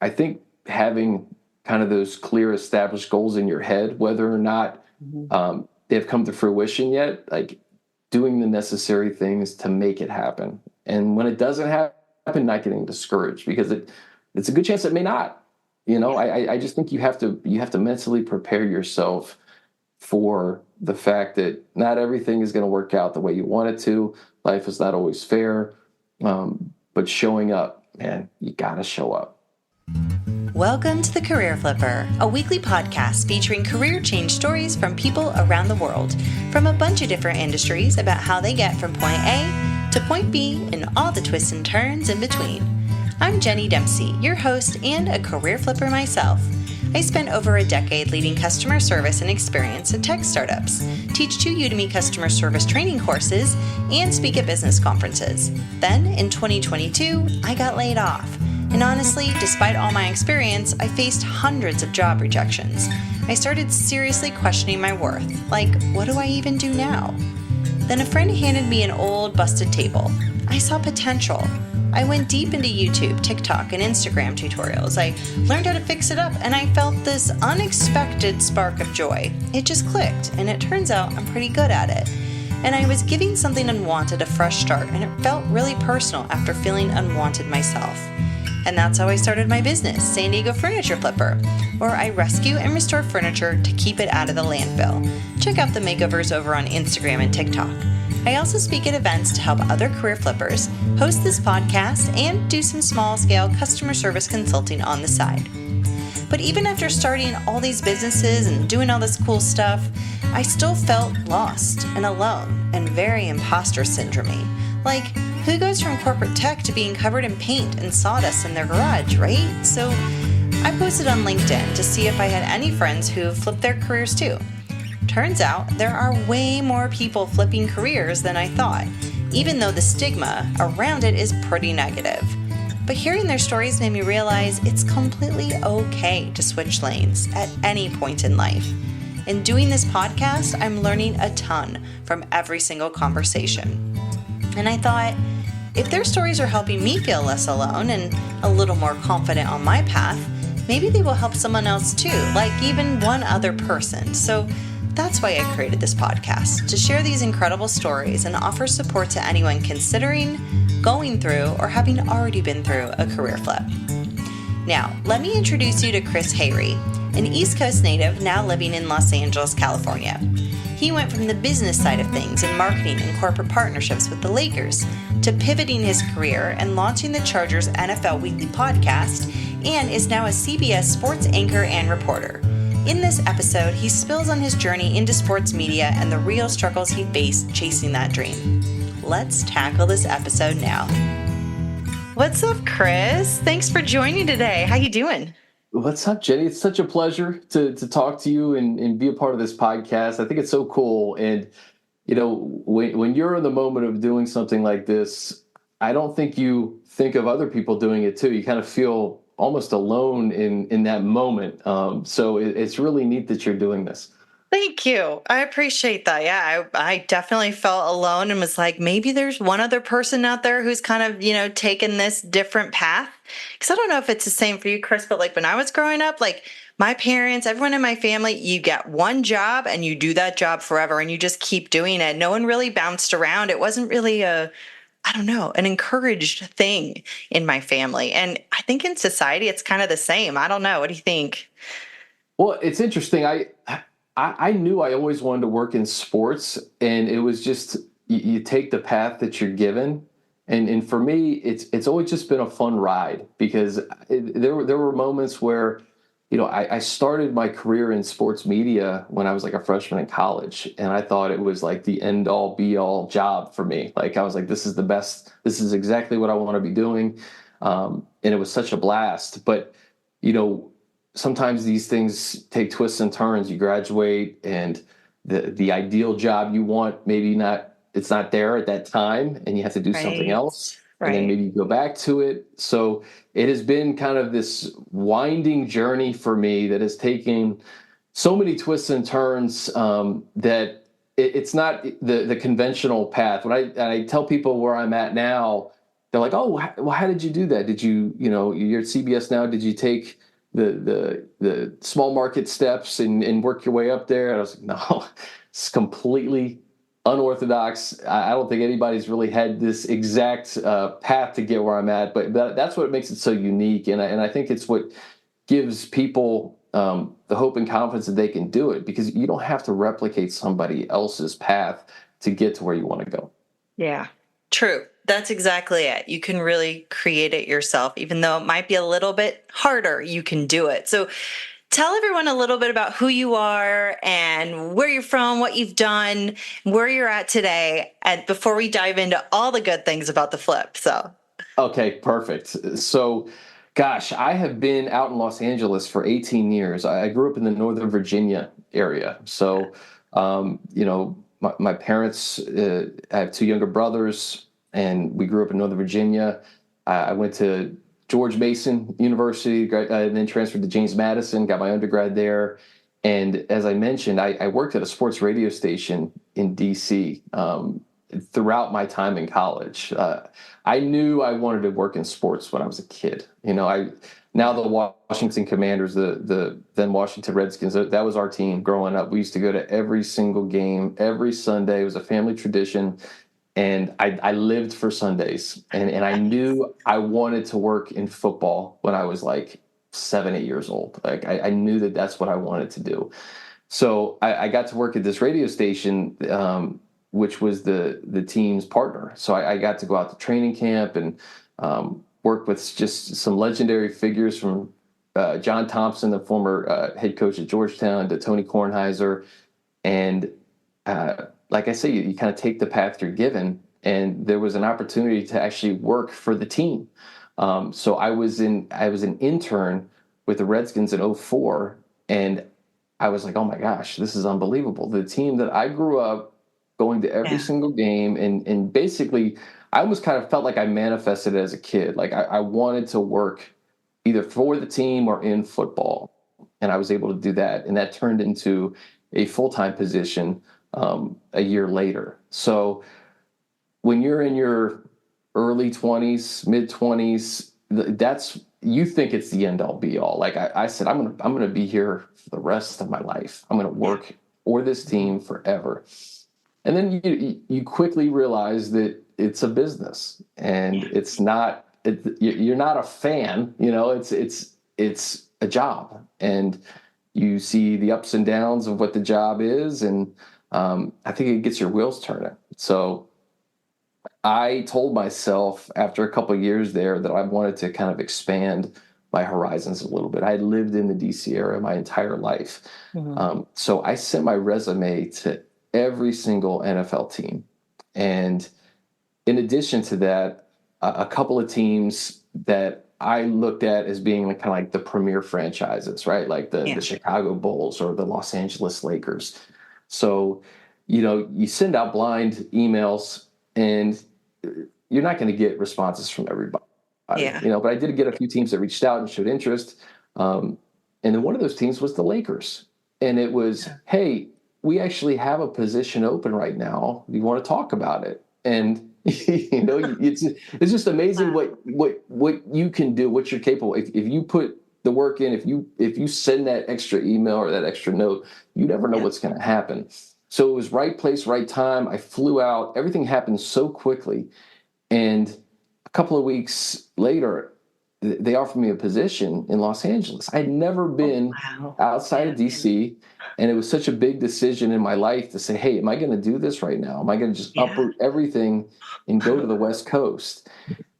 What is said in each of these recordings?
I think having kind of those clear established goals in your head, whether or not they've come to fruition yet, like doing the necessary things to make it happen. And when it doesn't happen, not getting discouraged, because it's a good chance it may not. I just think you have to mentally prepare yourself for the fact that not everything is going to work out the way you want it to. Life is not always fair. But showing up, man, you got to show up. Welcome to The Career Flipper, a weekly podcast featuring career change stories from people around the world, from a bunch of different industries, about how they get from point A to point B and all the twists and turns in between. I'm Jenny Dempsey, your host and a career flipper myself. I spent over a decade leading customer service and experience at tech startups, teach 2 Udemy customer service training courses, and speak at business conferences. Then, in 2022, I got laid off. And honestly, despite all my experience, I faced hundreds of job rejections. I started seriously questioning my worth. Like, what do I even do now? Then a friend handed me an old, busted table. I saw potential. I went deep into YouTube, TikTok, and Instagram tutorials. I learned how to fix it up, and I felt this unexpected spark of joy. It just clicked, and it turns out I'm pretty good at it. And I was giving something unwanted a fresh start, and it felt really personal after feeling unwanted myself. And that's how I started my business, San Diego Furniture Flipper, where I rescue and restore furniture to keep it out of the landfill. Check out the makeovers over on Instagram and TikTok. I also speak at events to help other career flippers, host this podcast, and do some small-scale customer service consulting on the side. But even after starting all these businesses and doing all this cool stuff, I still felt lost and alone and very imposter syndrome-y. Like, who goes from corporate tech to being covered in paint and sawdust in their garage, right? So I posted on LinkedIn to see if I had any friends who flipped their careers too. Turns out there are way more people flipping careers than I thought, even though the stigma around it is pretty negative. But hearing their stories made me realize it's completely okay to switch lanes at any point in life. In doing this podcast, I'm learning a ton from every single conversation. And I thought, if their stories are helping me feel less alone and a little more confident on my path, maybe they will help someone else too, like even one other person. So that's why I created this podcast, to share these incredible stories and offer support to anyone considering, going through, or having already been through a career flip. Now, let me introduce you to Chris Hayre, an East Coast native now living in Los Angeles, California. He went from the business side of things in marketing and corporate partnerships with the Lakers to pivoting his career and launching the Chargers NFL Weekly podcast, and is now a CBS Sports Anchor and reporter. In this episode, he spills on his journey into sports media and the real struggles he faced chasing that dream. Let's tackle this episode now. What's up, Chris? Thanks for joining today. How you doing? What's up, Jenny? It's such a pleasure to talk to you and be a part of this podcast. I think it's so cool. And, when you're in the moment of doing something like this, I don't think you think of other people doing it too. You kind of feel almost alone in that moment. So it's really neat that you're doing this. Thank you. I appreciate that. Yeah, I definitely felt alone and was like, maybe there's one other person out there who's kind of, taken this different path. Because I don't know if it's the same for you, Chris, but like when I was growing up, like my parents, everyone in my family, you get one job and you do that job forever and you just keep doing it. No one really bounced around. It wasn't really an encouraged thing in my family. And I think in society, it's kind of the same. I don't know. What do you think? Well, it's interesting. I knew I always wanted to work in sports, and it was just, you take the path that you're given. And for me, it's always just been a fun ride, because there were moments where, I started my career in sports media when I was like a freshman in college, and I thought it was like the end all be all job for me. Like I was like, this is the best, this is exactly what I want to be doing. And it was such a blast. But, sometimes these things take twists and turns. You graduate and the ideal job you want, it's not there at that time, and you have to do something else. Right. And then maybe you go back to it. So it has been kind of this winding journey for me that has taken so many twists and turns that it's not the conventional path. When I tell people where I'm at now, they're like, oh, well, how did you do that? Did you, you're at CBS now. Did you take the small market steps and work your way up there? And I was like, no, it's completely unorthodox. I don't think anybody's really had this exact path to get where I'm at, but that's what makes it so unique. And I think it's what gives people the hope and confidence that they can do it, because you don't have to replicate somebody else's path to get to where you want to go. Yeah, true. That's exactly it. You can really create it yourself, even though it might be a little bit harder, you can do it. So tell everyone a little bit about who you are and where you're from, what you've done, where you're at today, and before we dive into all the good things about the flip. So, okay, perfect. So, gosh, I have been out in Los Angeles for 18 years. I grew up in the Northern Virginia area. So, my parents, I have two younger brothers, and we grew up in Northern Virginia. I went to George Mason University, and then transferred to James Madison, got my undergrad there. And as I mentioned, I worked at a sports radio station in DC throughout my time in college. I knew I wanted to work in sports when I was a kid. Now the Washington Commanders, the then Washington Redskins, that was our team growing up. We used to go to every single game every Sunday. It was a family tradition. And I lived for Sundays, and I knew I wanted to work in football when I was like 7, 8 years old. Like I knew that that's what I wanted to do. So I got to work at this radio station, which was the team's partner. So I got to go out to training camp and work with just some legendary figures, from John Thompson, the former head coach at Georgetown, to Tony Kornheiser. And like I say, you kind of take the path you're given, and there was an opportunity to actually work for the team. So I was an intern with the Redskins in 2004, and I was like, oh my gosh, this is unbelievable. The team that I grew up going to every single game, and basically I almost kind of felt like I manifested it as a kid. Like I wanted to work either for the team or in football, and I was able to do that, and that turned into a full-time position a year later. So when you're in your early 20s, mid 20s, you think it's the end all be all. Like I said, I'm gonna be here for the rest of my life. I'm gonna work for this team forever. And then you quickly realize that it's a business, and it's not. You're not a fan. It's a job, and you see the ups and downs of what the job is, and I think it gets your wheels turning. So I told myself after a couple of years there that I wanted to kind of expand my horizons a little bit. I had lived in the DC area my entire life. So I sent my resume to every single NFL team. And in addition to that, a couple of teams that I looked at as being kind of like the premier franchises, right? Like the Chicago Bulls or the Los Angeles Lakers. So, you send out blind emails, and you're not going to get responses from everybody. But I did get a few teams that reached out and showed interest. And then one of those teams was the Lakers. And it was, hey, we actually have a position open right now. You want to talk about it? And it's just amazing what you can do, what you're capable. If you put the work in, if you send that extra email or that extra note, you never know what's going to happen. So it was right place, right time. I flew out. Everything happened so quickly. And a couple of weeks later, they offered me a position in Los Angeles. I'd never been outside of DC. And it was such a big decision in my life to say, hey, am I going to do this right now? Am I going to just uproot everything and go to the West Coast?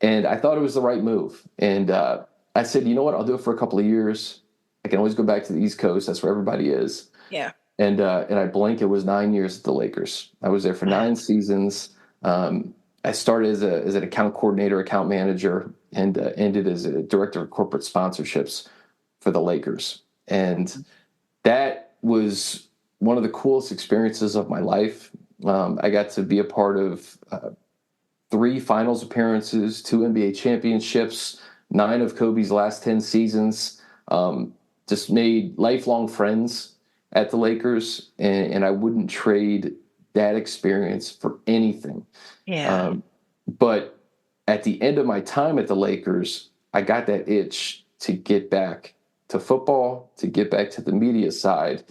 And I thought it was the right move. And I said, you know what? I'll do it for a couple of years. I can always go back to the East Coast. That's where everybody is. Yeah. And I blink, it was 9 years at the Lakers. I was there for 9 seasons. I started as an account coordinator, account manager, and ended as a director of corporate sponsorships for the Lakers. And that was one of the coolest experiences of my life. I got to be a part of 3 finals appearances, 2 NBA championships, 9 of Kobe's last 10 seasons. Just made lifelong friends at the Lakers, and I wouldn't trade that experience for anything. Yeah. But at the end of my time at the Lakers, I got that itch to get back to football, to get back to the media side.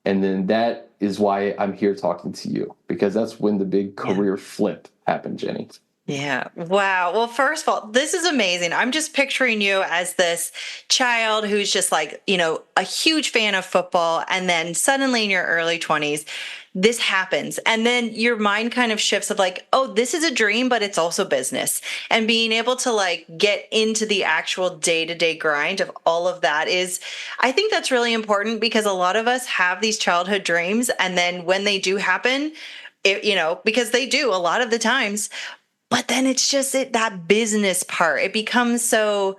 And then that is why I'm here talking to you, because that's when the big career flip happened, Jenny. Yeah. Wow. Well, first of all, this is amazing. I'm just picturing you as this child who's just like, a huge fan of football. And then suddenly in your early 20s, this happens. And then your mind kind of shifts of like, oh, this is a dream, but it's also business. And being able to like get into the actual day-to-day grind of all of that I think that's really important, because a lot of us have these childhood dreams. And then when they do happen, because they do a lot of the times, but then it's just that business part. It becomes so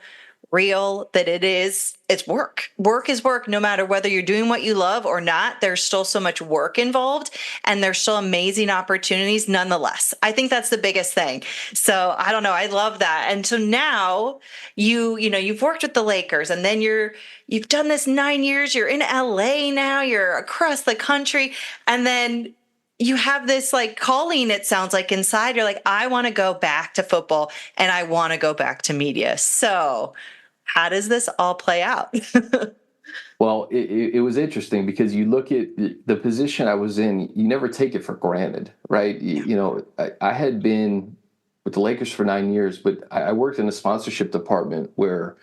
real that it's work. Work is work, no matter whether you're doing what you love or not. There's still so much work involved, and there's still amazing opportunities nonetheless. I think that's the biggest thing. So I don't know. I love that. And so now you've worked with the Lakers, and then you've done this 9 years. You're in LA now. You're across the country, and then you have this like calling, it sounds like, inside. You're like, I want to go back to football and I want to go back to media. So how does this all play out? Well, it was interesting, because you look at the position I was in, you never take it for granted, right? I had been with the Lakers for 9 years, but I worked in the sponsorship department where,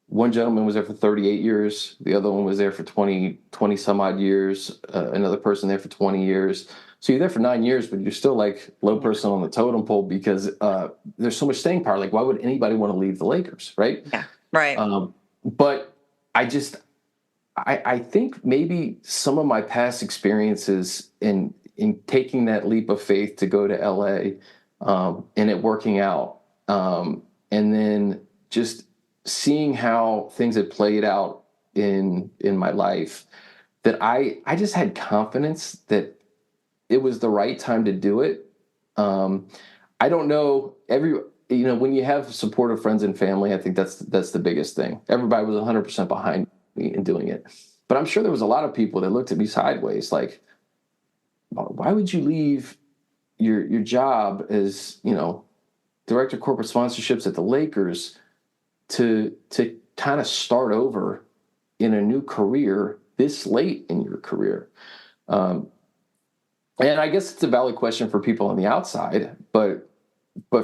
one gentleman was there for 38 years. The other one was there for 20 some odd years. Another person there for 20 years. So you're there for 9 years, but you're still like low person on the totem pole, because there's so much staying power. Like, why would anybody want to leave the Lakers, right? Yeah, right. But I think maybe some of my past experiences in taking that leap of faith to go to LA, and it working out, and then just seeing how things had played out in my life, that I just had confidence that it was the right time to do it. I don't know, when you have supportive friends and family, I think that's the biggest thing. Everybody was 100% behind me in doing it. But I'm sure there was a lot of people that looked at me sideways, like, why would you leave your job as, director of corporate sponsorships at the Lakers to kind of start over in a new career this late in your career? And I guess it's a valid question for people on the outside, but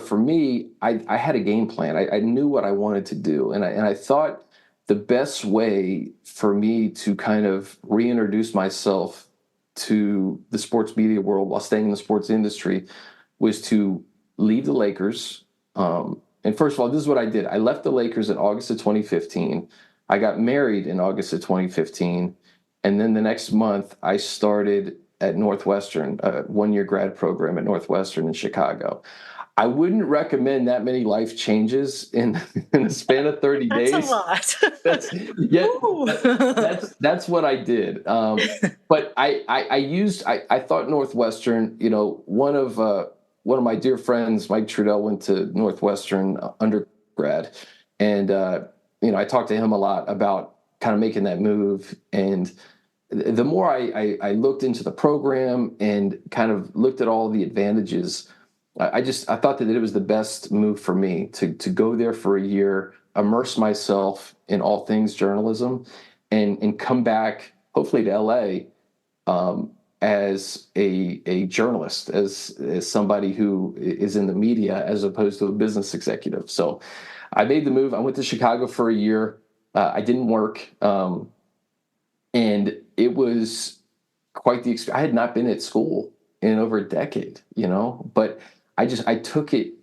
for me, I had a game plan. I knew what I wanted to do, and I thought the best way for me to kind of reintroduce myself to the sports media world while staying in the sports industry was to leave the Lakers. And first of all, this is what I did. I left the Lakers in August of 2015. I got married in August of 2015. And then the next month, I started at Northwestern, a one-year grad program at Northwestern in Chicago. I wouldn't recommend that many life changes in the span of 30 days. That's a lot. That's what I did. But I thought Northwestern, one of my dear friends, Mike Trudell, went to Northwestern undergrad. And, I talked to him a lot about kind of making that move. And the more I looked into the program and kind of looked at all the advantages, I thought that it was the best move for me to go there for a year, immerse myself in all things journalism, and come back, hopefully, to LA as a journalist, as somebody who is in the media as opposed to a business executive. So I made the move. I went to Chicago for a year. I didn't work. And it was quite the experience. I had not been at school in over a decade, but I took it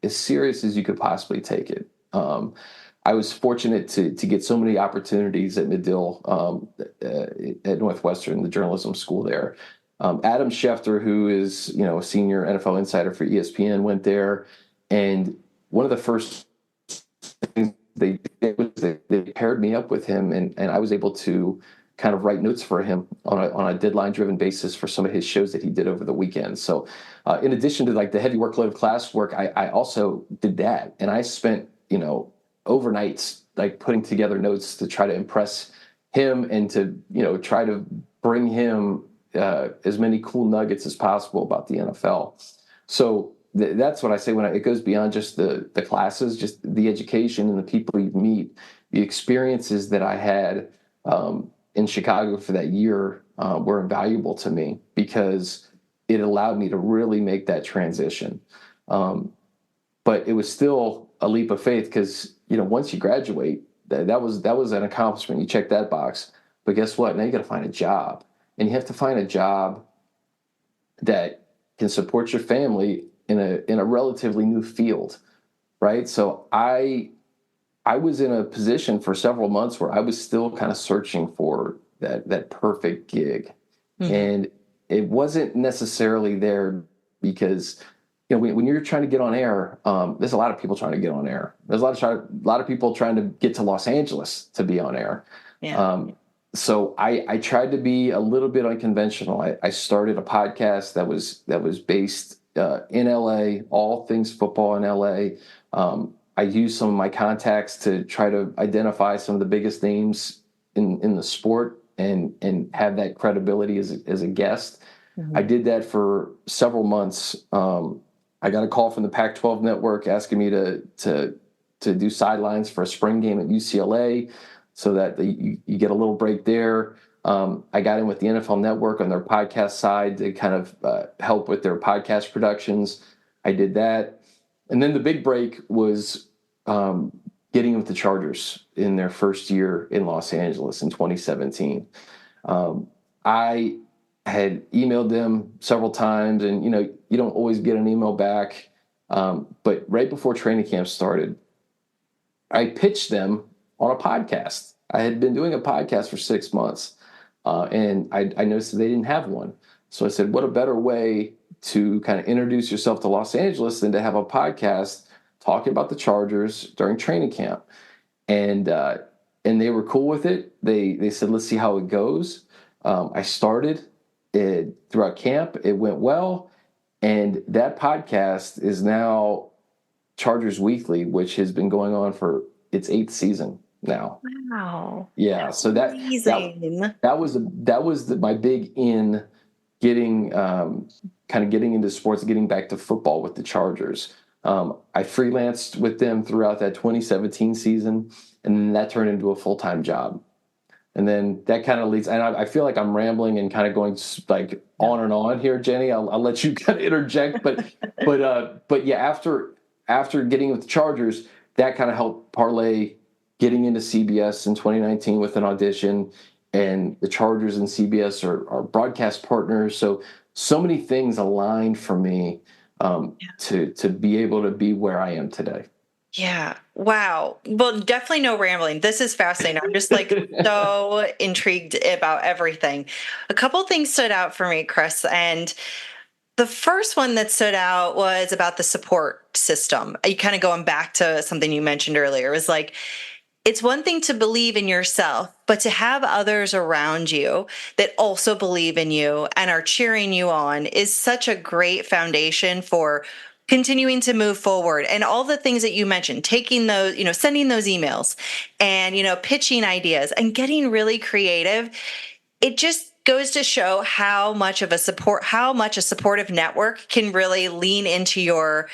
as serious as you could possibly take it. I was fortunate to get so many opportunities at Medill, at Northwestern, the journalism school there. Adam Schefter, who is, a senior NFL insider for ESPN, went there. And one of the first things they did was they paired me up with him, and I was able to kind of write notes for him on a deadline-driven basis for some of his shows that he did over the weekend. So in addition to like the heavy workload of classwork, I also did that. And I spent, overnights like putting together notes to try to impress him and to, try to bring him as many cool nuggets as possible about the NFL. So that's what I say when it goes beyond just the classes, just the education and the people you meet, the experiences that I had in Chicago for that year were invaluable to me because it allowed me to really make that transition. But it was still a leap of faith because, once you graduate, that was an accomplishment. You check that box. But guess what? Now you got to find a job, and you have to find a job that can support your family in a relatively new field, right? So I was in a position for several months where I was still kind of searching for that perfect gig, and it wasn't necessarily there because when you're trying to get on air, there's a lot of people trying to get on air. There's a lot of people trying to get to Los Angeles to be on air. Yeah. So I tried to be a little bit unconventional. I started a podcast that was based in LA, all things football in LA. I used some of my contacts to try to identify some of the biggest names in the sport and have that credibility as a guest. I did that for several months. I got a call from the Pac-12 network asking me to do sidelines for a spring game at UCLA so that you get a little break there. I got in with the NFL Network on their podcast side to kind of help with their podcast productions. I did that. And then the big break was getting with the Chargers in their first year in Los Angeles in 2017. I had emailed them several times, and you don't always get an email back. But right before training camp started, I pitched them on a podcast. I had been doing a podcast for 6 months, and I noticed that they didn't have one. So I said, what a better way to kind of introduce yourself to Los Angeles than to have a podcast talking about the Chargers during training camp. And they were cool with it. They said, let's see how it goes. I started it throughout camp. It went well. And that podcast is now Chargers Weekly, which has been going on for its 8th season now. Wow. Yeah. So Amazing. that was my big in getting kind of getting into sports, getting back to football with the Chargers. I freelanced with them throughout that 2017 season, and then that turned into a full-time job. And then that kind of leads, and I feel like I'm rambling and kind of going like on and on here, Jenny. I'll let you kind of interject, but yeah, after getting with the Chargers, that kind of helped parlay getting into CBS in 2019 with an audition, and the Chargers and CBS are broadcast partners. So many things aligned for me to be able to be where I am today. Yeah. Wow. Well, definitely no rambling. This is fascinating. I'm just like so intrigued about everything. A couple things stood out for me, Chris, and the first one that stood out was about the support system. You kind of going back to something you mentioned earlier. It was like, it's one thing to believe in yourself, but to have others around you that also believe in you and are cheering you on is such a great foundation for continuing to move forward. And all the things that you mentioned, taking those, sending those emails and, pitching ideas and getting really creative. It just goes to show how much a supportive network can really lean into your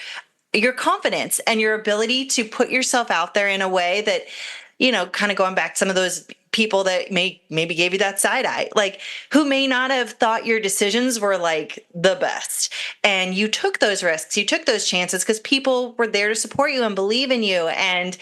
confidence and your ability to put yourself out there in a way that, kind of going back to some of those people that maybe gave you that side eye, like who may not have thought your decisions were like the best. And you took those risks, you took those chances because people were there to support you and believe in you. And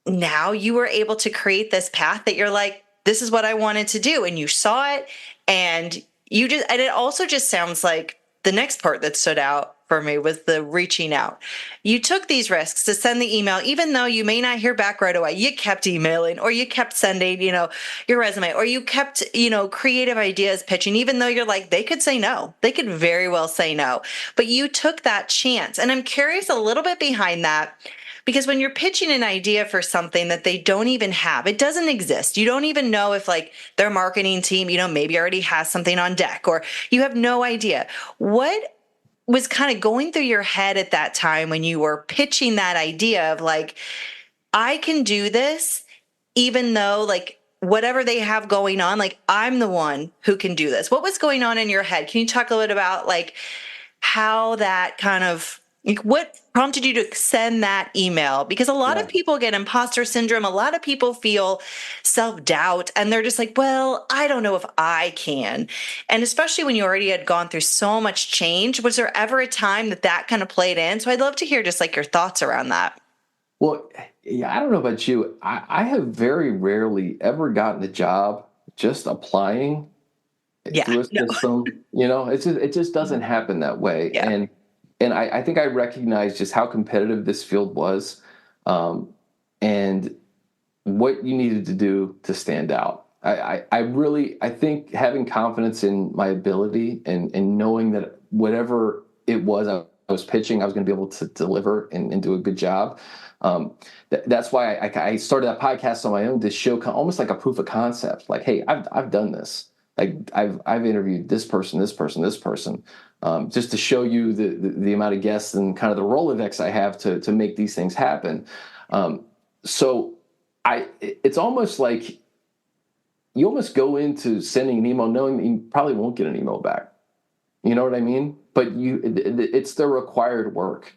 now you were able to create this path that you're like, this is what I wanted to do. And you saw it, and and it also just sounds like the next part that stood out for me was the reaching out. You took these risks to send the email, even though you may not hear back right away. You kept emailing, or you kept sending, your resume, or you kept, creative ideas pitching, even though you're like, they could say no. They could very well say no. But you took that chance. And I'm curious a little bit behind that. Because when you're pitching an idea for something that they don't even have, it doesn't exist. You don't even know if like their marketing team, maybe already has something on deck, or you have no idea. What was kind of going through your head at that time when you were pitching that idea of like, I can do this, even though like whatever they have going on, like I'm the one who can do this. What was going on in your head? Can you talk a little bit about like how that kind of, like, what prompted you to send that email? Because a lot of Yeah. people get imposter syndrome. A lot of people feel self-doubt, and they're just like, well, I don't know if I can. And especially when you already had gone through so much change, was there ever a time that kind of played in? So I'd love to hear just like your thoughts around that. Well, yeah, I don't know about you. I have very rarely ever gotten a job just applying Yeah. through a No. system. It just doesn't happen that way. Yeah. And I think I recognized just how competitive this field was, and what you needed to do to stand out. I think having confidence in my ability and knowing that whatever it was I was pitching, I was going to be able to deliver and do a good job. That's why I started that podcast on my own to show almost like a proof of concept. Like, hey, I've done this. Like I've interviewed this person, this person, this person, just to show you the amount of guests and kind of the Rolodex I have to make these things happen. So it's almost like you almost go into sending an email knowing that you probably won't get an email back. You know what I mean? But it's the required work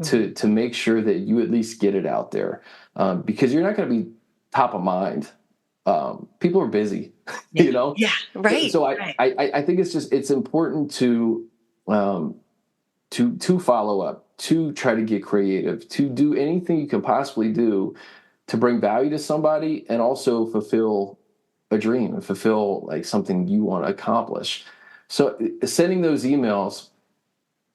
to make sure that you at least get it out there, because you're not going to be top of mind. People are busy, Yeah. you know. Yeah. Right. So Right. I think it's important to follow up, to try to get creative, to do anything you can possibly do to bring value to somebody and also fulfill a dream and fulfill like something you want to accomplish. So sending those emails,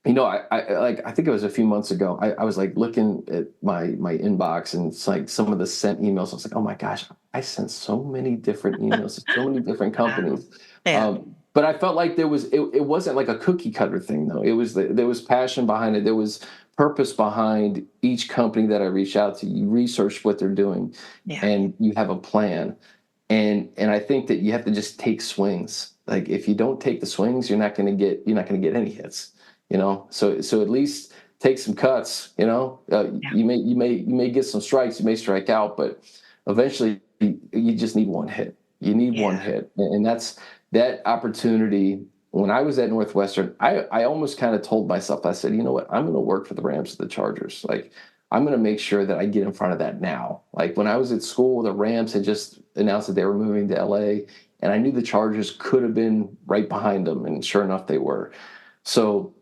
I think it was a few months ago, I was like looking at my inbox, and it's like some of the sent emails. I was like, oh my gosh, I sent so many different emails to so many different Wow. companies. Yeah. But I felt like it wasn't like a cookie cutter thing though. There was passion behind it. There was purpose behind each company that I reached out to. You research what they're doing, Yeah. and you have a plan. And I think that you have to just take swings. Like if you don't take the swings, you're not going to get any hits. So at least take some cuts. Yeah. You may get some strikes, you may strike out, but eventually you just need one hit. You need one Yeah. hit, and that's that opportunity. When I was at Northwestern, I almost kind of told myself, I said, you know what, I'm going to work for the Rams or the Chargers. Like I'm going to make sure that I get in front of that now. Like when I was at school, the Rams had just announced that they were moving to LA, and I knew the Chargers could have been right behind them, and sure enough, they were. So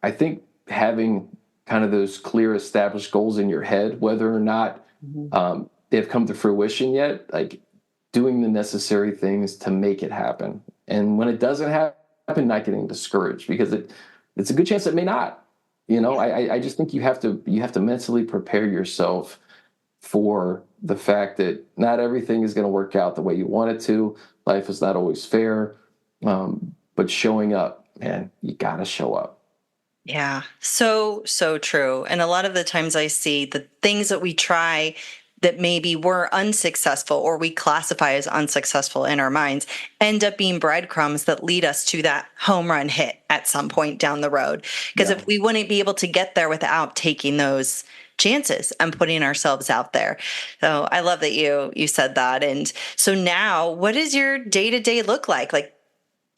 I think having kind of those clear established goals in your head, whether or not Mhm. they've come to fruition yet, like doing the necessary things to make it happen. And when it doesn't happen, not getting discouraged, because it's a good chance it may not. I just think you have to mentally prepare yourself for the fact that not everything is going to work out the way you want it to. Life is not always fair. But showing up, man, you got to show up. Yeah, so, so true. And a lot of the times I see the things that we try that maybe were unsuccessful or we classify as unsuccessful in our minds end up being breadcrumbs that lead us to that home run hit at some point down the road. Because Yeah. if we wouldn't be able to get there without taking those chances and putting ourselves out there. So I love that you said that. And so now what does your day-to-day look like? Like,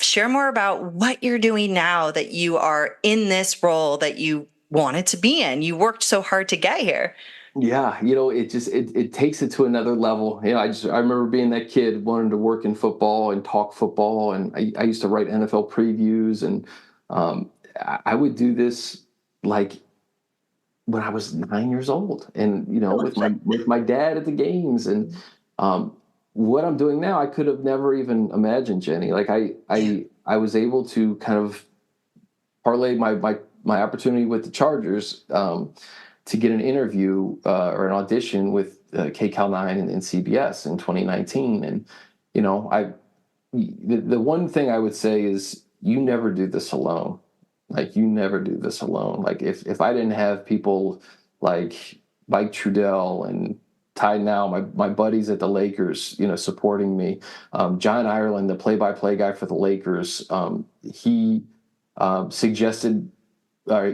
share more about what you're doing now that you are in this role that you wanted to be in. You worked so hard to get here. Yeah, it takes it to another level. I remember being that kid wanting to work in football and talk football, and I used to write NFL previews, and I would do this like when I was 9 years old, and I love with my dad at the games, and it. what I'm doing now, I could have never even imagined, Jenny. Like Yeah. I was able to kind of parlay my opportunity with the Chargers, to get an interview or an audition with KCAL 9 and CBS in 2019. And the one thing I would say is you never do this alone. Like you never do this alone. Like if I didn't have people like Mike Trudell and Ty Now, my buddies at the Lakers, supporting me. John Ireland, the play-by-play guy for the Lakers, he suggested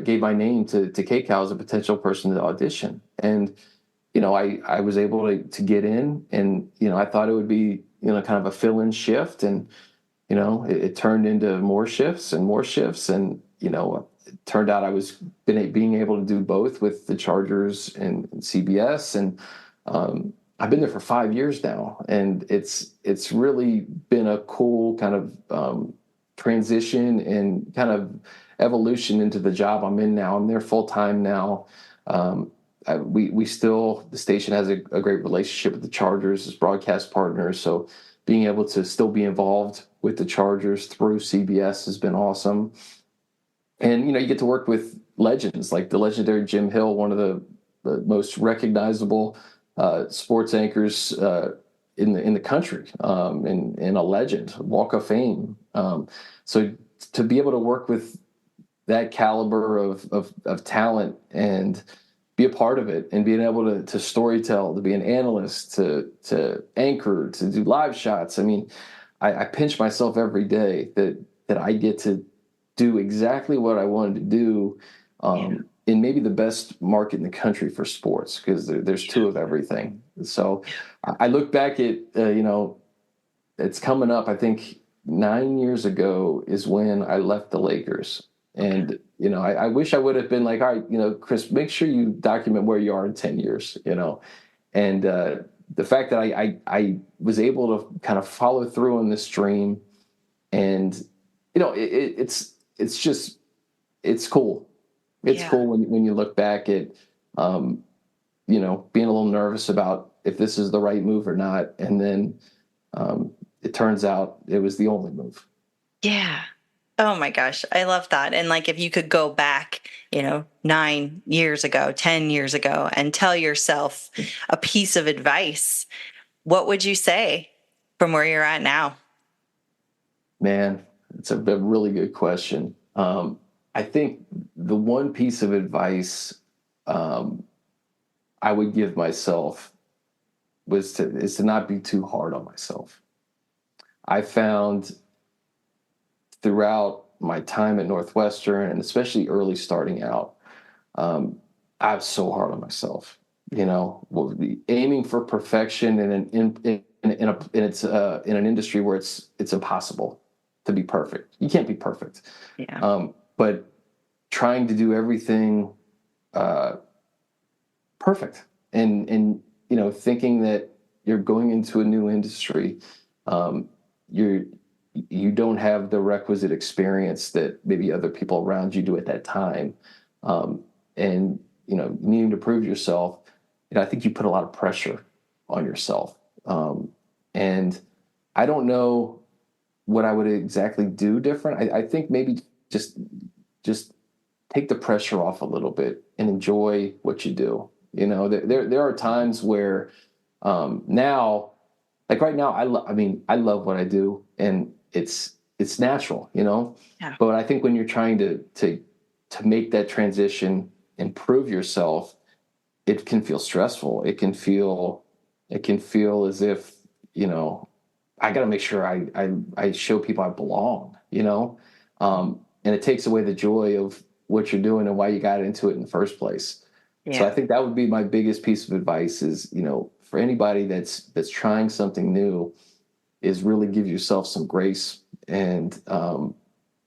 gave my name to KCAL as a potential person to audition. And, I was able to get in, and, I thought it would be, kind of a fill-in shift. And, it turned into more shifts and more shifts. And, it turned out I was being able to do both with the Chargers and CBS, and I've been there for 5 years now, and it's really been a cool kind of transition and kind of evolution into the job I'm in now. I'm there full time now. The station has a great relationship with the Chargers as broadcast partners, so being able to still be involved with the Chargers through CBS has been awesome. And you get to work with legends like the legendary Jim Hill, one of the most recognizable sports anchors in the country, and a legend, Walk of Fame. So to be able to work with that caliber of talent and be a part of it, and being able to storytell, to be an analyst, to anchor, to do live shots. I mean, I pinch myself every day that I get to do exactly what I wanted to do in maybe the best market in the country for sports, because there's two of everything. So I look back at, it's coming up, I think 9 years ago is when I left the Lakers. And, I wish I would have been like, all right, Chris, make sure you document where you are in 10 years, and the fact that I was able to kind of follow through on this dream, and, it's cool. It's cool when you look back at, being a little nervous about if this is the right move or not. And then it turns out it was the only move. Yeah. Oh my gosh. I love that. And like, if you could go back, 9 years ago, 10 years ago, and tell yourself a piece of advice, what would you say from where you're at now? Man, it's a really good question. I think the one piece of advice I would give myself is to not be too hard on myself. I found throughout my time at Northwestern, and especially early starting out, I was so hard on myself. Aiming for perfection in an industry where it's impossible to be perfect. You can't be perfect. Yeah. But trying to do everything perfect, and thinking that you're going into a new industry, you don't have the requisite experience that maybe other people around you do at that time, and needing to prove yourself. I think you put a lot of pressure on yourself, and I don't know what I would exactly do different. I think maybe just take the pressure off a little bit and enjoy what you do. There are times where now, like right now, I love what I do, and it's natural, Yeah. But I think when you're trying to make that transition and prove yourself, it can feel stressful. It can feel as if, I got to make sure I show people I belong, and it takes away the joy of what you're doing and why you got into it in the first place. Yeah. So I think that would be my biggest piece of advice is, for anybody that's trying something new, is really give yourself some grace, and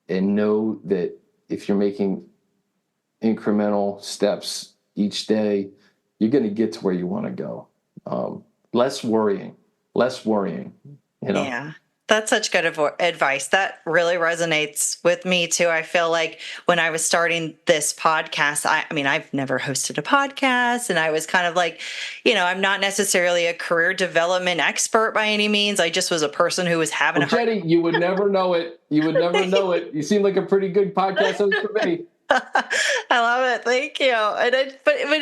know that if you're making incremental steps each day, you're going to get to where you want to go. Less worrying. Yeah. That's such good advice. That really resonates with me too. I feel like when I was starting this podcast, I've never hosted a podcast, and I was kind of like, I'm not necessarily a career development expert by any means. I just was a person who was having a hard Jenny, you would never know it. You seem like a pretty good podcast host for me. I love it. Thank you. But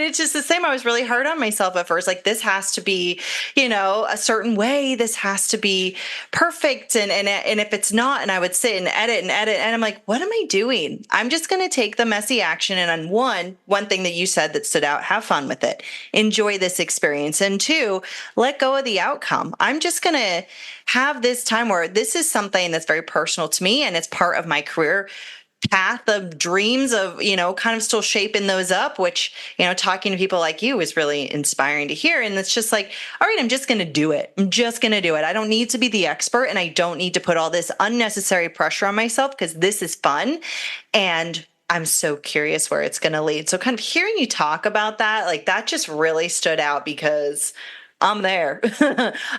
it's just the same. I was really hard on myself at first. Like, this has to be, a certain way. This has to be perfect. And if it's not, and I would sit and edit, and I'm like, what am I doing? I'm just going to take the messy action. And on one thing that you said that stood out, have fun with it. Enjoy this experience. And two, let go of the outcome. I'm just going to have this time where this is something that's very personal to me, and it's part of my career path of dreams of, kind of still shaping those up, which, talking to people like you is really inspiring to hear. And it's just like, all right, I'm just going to do it. I don't need to be the expert, and I don't need to put all this unnecessary pressure on myself, because this is fun. And I'm so curious where it's going to lead. So kind of hearing you talk about that, like that just really stood out because I'm there.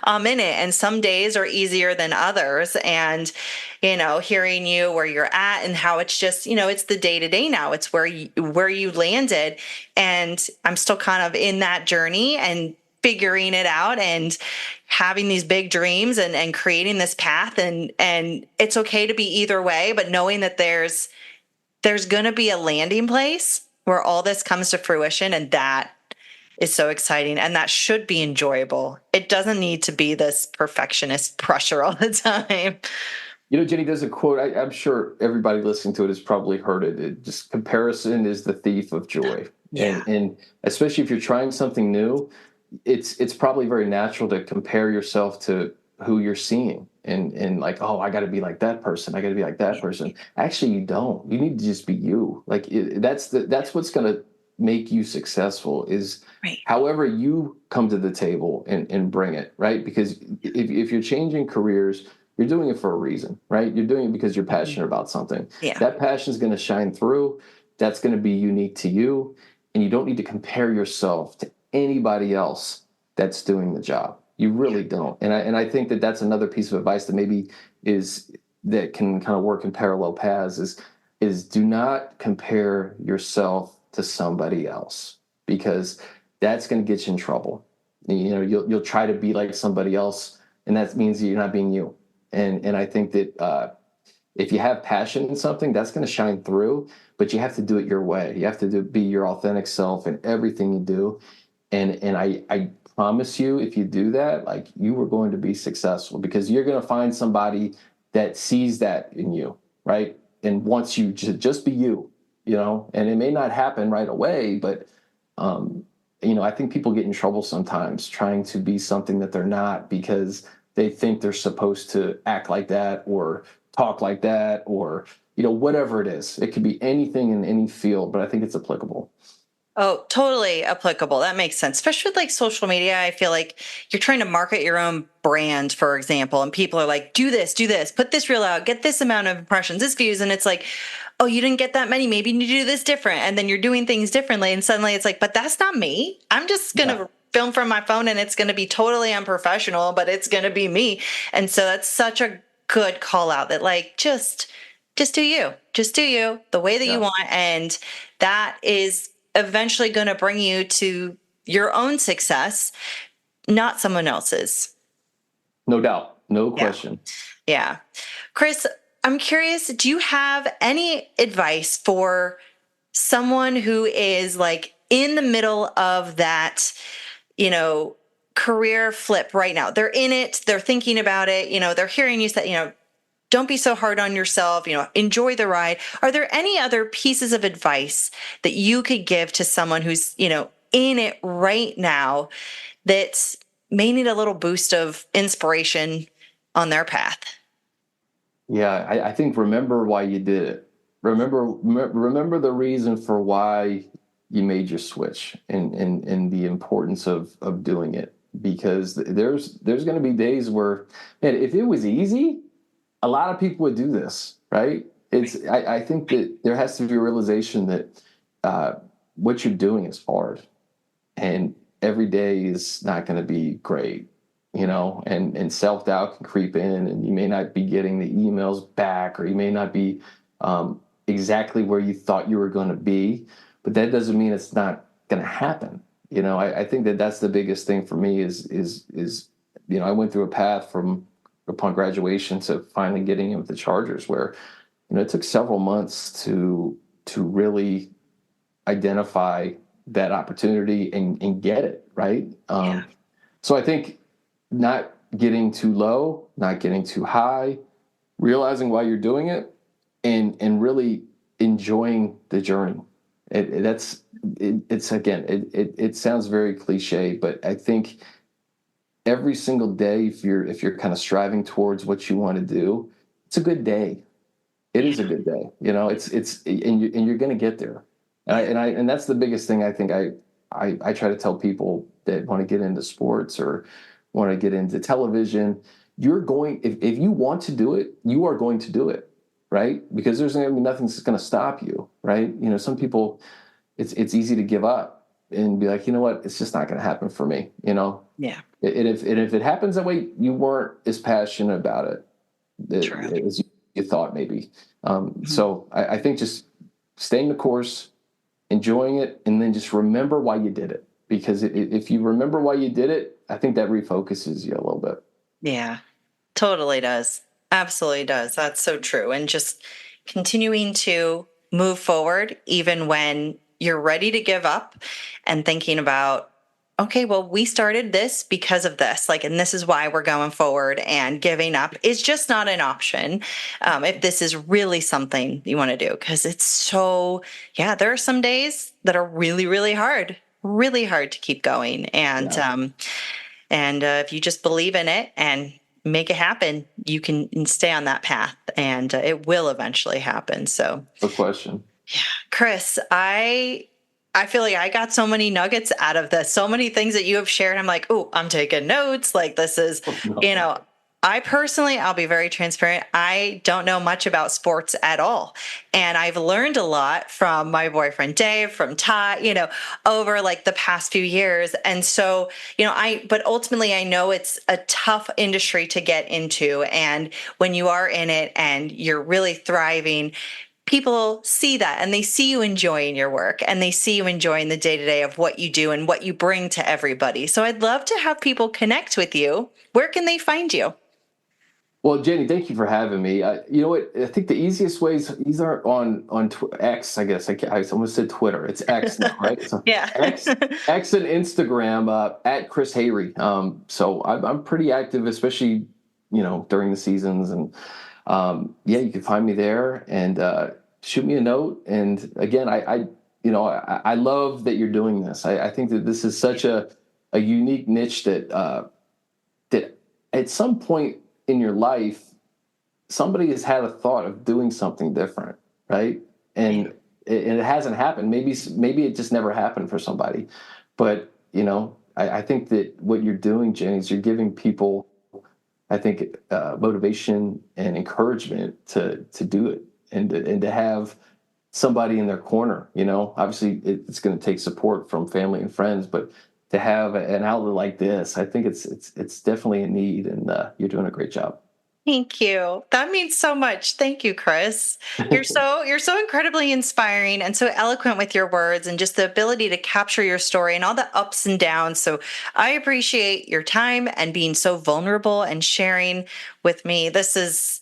I'm in it. And some days are easier than others. And, hearing you where you're at and how it's just, it's the day to day now. It's where you landed. And I'm still kind of in that journey and figuring it out and having these big dreams and creating this path. And it's okay to be either way, but knowing that there's going to be a landing place where all this comes to fruition, and that is so exciting, and that should be enjoyable. It doesn't need to be this perfectionist pressure all the time. Jenny, there's a quote, I'm sure everybody listening to it has probably heard it. Just comparison is the thief of joy. Yeah. And especially if you're trying something new, it's probably very natural to compare yourself to who you're seeing and like, oh, I got to be like that person. I got to be like that person. Actually, you don't. You need to just be you. Like that's what's going to make you successful is Right. however you come to the table and bring it, right? Because if you're changing careers, you're doing it for a reason, right? You're doing it because you're passionate about something. Yeah. That passion is going to shine through. That's going to be unique to you. And you don't need to compare yourself to anybody else that's doing the job. You really don't. And I think that that's another piece of advice that maybe that can kind of work in parallel paths is do not compare yourself to somebody else, because that's going to get you in trouble. You'll try to be like somebody else, and that means that you're not being you. And I think that if you have passion in something, that's going to shine through, but you have to do it your way. You have to be your authentic self in everything you do. And I promise you, if you do that, like you are going to be successful, because you're going to find somebody that sees that in you, right? And wants you to just be you, and it may not happen right away, but, I think people get in trouble sometimes trying to be something that they're not because they think they're supposed to act like that or talk like that or, whatever it is. It could be anything in any field, but I think it's applicable. Oh, totally applicable. That makes sense. Especially with like social media. I feel like you're trying to market your own brand, for example, and people are like, do this, put this reel out, get this amount of impressions, this views. And it's like, oh, you didn't get that many. Maybe you need to do this different. And then you're doing things differently. And suddenly it's like, but that's not me. I'm just going to film from my phone and it's going to be totally unprofessional, but it's going to be me. And so that's such a good call out that like, just do you, the way that you want. And that is eventually going to bring you to your own success, not someone else's. No doubt. No question. Yeah. Chris, I'm curious, do you have any advice for someone who is like in the middle of that, career flip right now? They're in it, they're thinking about it, they're hearing you say, don't be so hard on yourself, enjoy the ride. Are there any other pieces of advice that you could give to someone who's, in it right now that may need a little boost of inspiration on their path? Yeah, I think remember why you did it. Remember the reason for why you made your switch and the importance of doing it. Because there's going to be days where, man, if it was easy, a lot of people would do this, right? I think that there has to be a realization that what you're doing is hard, and every day is not going to be great, and self-doubt can creep in, and you may not be getting the emails back, or you may not be exactly where you thought you were going to be, but that doesn't mean it's not going to happen. I think that that's the biggest thing for me is I went through a path from upon graduation to finally getting in with the Chargers, where it took several months to really identify that opportunity and get it right. So I think not getting too low, not getting too high, realizing why you're doing it, and really enjoying the journey. It sounds very cliche, but I think every single day, if you're kind of striving towards what you want to do, it's a good day. It is a good day. And you're going to get there. And that's the biggest thing I think I try to tell people that want to get into sports or want to get into television. You're going, if you want to do it, you are going to do it. right? Because there's going to be nothing that's going to stop you, right? Some people, it's easy to give up and be like, you know what, it's just not going to happen for me, Yeah. And if it happens that way, you weren't as passionate about it True. as you thought maybe. So I think just staying the course, enjoying it, and then just remember why you did it. Because if you remember why you did it, I think that refocuses you a little bit. Yeah, totally does. Absolutely does. That's so true. And just continuing to move forward, even when you're ready to give up and thinking about, okay, well, we started this because of this, like, and this is why we're going forward, and giving up is just not an option. If this is really something you want to do, because it's so, yeah, there are some days that are really, really hard to keep going. And, if you just believe in it and make it happen, you can stay on that path, and it will eventually happen. So, no question. Yeah, Chris, I feel like I got so many nuggets out of this, so many things that you have shared. I'm like, oh, I'm taking notes. Like, this is, I personally, I'll be very transparent. I don't know much about sports at all. And I've learned a lot from my boyfriend, Dave, from Ty, over like the past few years. And so, but ultimately I know it's a tough industry to get into. And when you are in it and you're really thriving, people see that, and they see you enjoying your work, and they see you enjoying the day-to-day of what you do and what you bring to everybody. So I'd love to have people connect with you. Where can they find you? Well, Jenny, thank you for having me. You know what? I think the easiest ways, these are on X, I guess. I almost said Twitter. It's X now, right? So Yeah. X and Instagram at Chris Hayre. So I'm pretty active, especially, during the seasons. And you can find me there and shoot me a note. And again, I love that you're doing this. I think that this is such a unique niche that at some point in your life, somebody has had a thought of doing something different, right? And it hasn't happened. Maybe it just never happened for somebody. But, I think that what you're doing, Jenny, is you're giving people, I think, motivation and encouragement to do it and to have somebody in their corner. Obviously it's going to take support from family and friends, but to have an outlet like this, I think it's definitely a need, and you're doing a great job. Thank you. That means so much. Thank you, Chris. You're so incredibly inspiring and so eloquent with your words, and just the ability to capture your story and all the ups and downs. So I appreciate your time and being so vulnerable and sharing with me. This has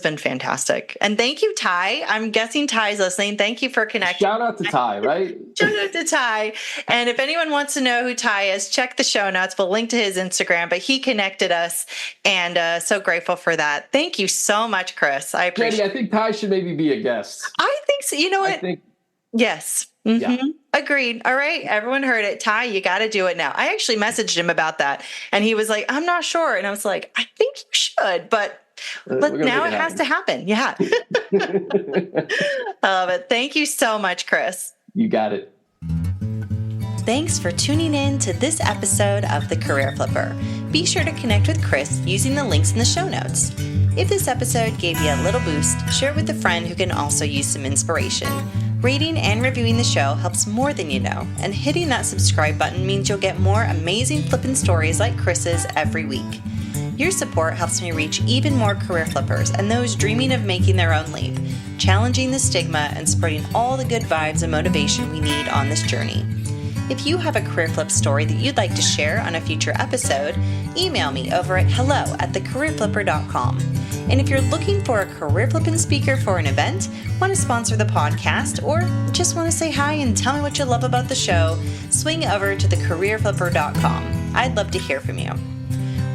been fantastic. And thank you, Ty. I'm guessing Ty's listening. Thank you for connecting. Shout out to Ty, right? Shout out to Ty. And if anyone wants to know who Ty is, check the show notes. We'll link to his Instagram, but he connected us, and so grateful for that. Thank you so much, Chris. I appreciate Jenny, I think Ty should maybe be a guest. I think so. You know what? Yes. Mm-hmm. Yeah. Agreed. All right. Everyone heard it. Ty, you got to do it now. I actually messaged him about that, and he was like, I'm not sure. And I was like, I think you should, but now it has to happen. Yeah. But thank you so much, Chris. You got it. Thanks for tuning in to this episode of The Career Flipper. Be sure to connect with Chris using the links in the show notes. If this episode gave you a little boost, share it with a friend who can also use some inspiration. Rating and reviewing the show helps more than you know, and hitting that subscribe button means you'll get more amazing flippin' stories like Chris's every week. Your support helps me reach even more career flippers and those dreaming of making their own leap, challenging the stigma and spreading all the good vibes and motivation we need on this journey. If you have a career flip story that you'd like to share on a future episode, email me over at hello@thecareerflipper.com. And if you're looking for a career flipping speaker for an event, want to sponsor the podcast, or just want to say hi and tell me what you love about the show, swing over to thecareerflipper.com. I'd love to hear from you.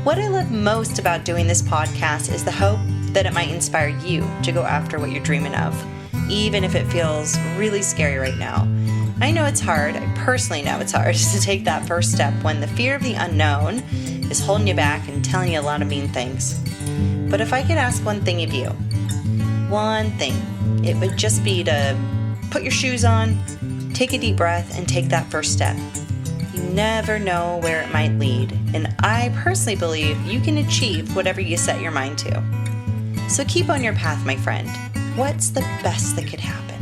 What I love most about doing this podcast is the hope that it might inspire you to go after what you're dreaming of, even if it feels really scary right now. I know it's hard. I personally know it's hard to take that first step when the fear of the unknown is holding you back and telling you a lot of mean things. But if I could ask one thing of you, one thing, it would just be to put your shoes on, take a deep breath, and take that first step. You never know where it might lead, and I personally believe you can achieve whatever you set your mind to. So keep on your path, my friend. What's the best that could happen?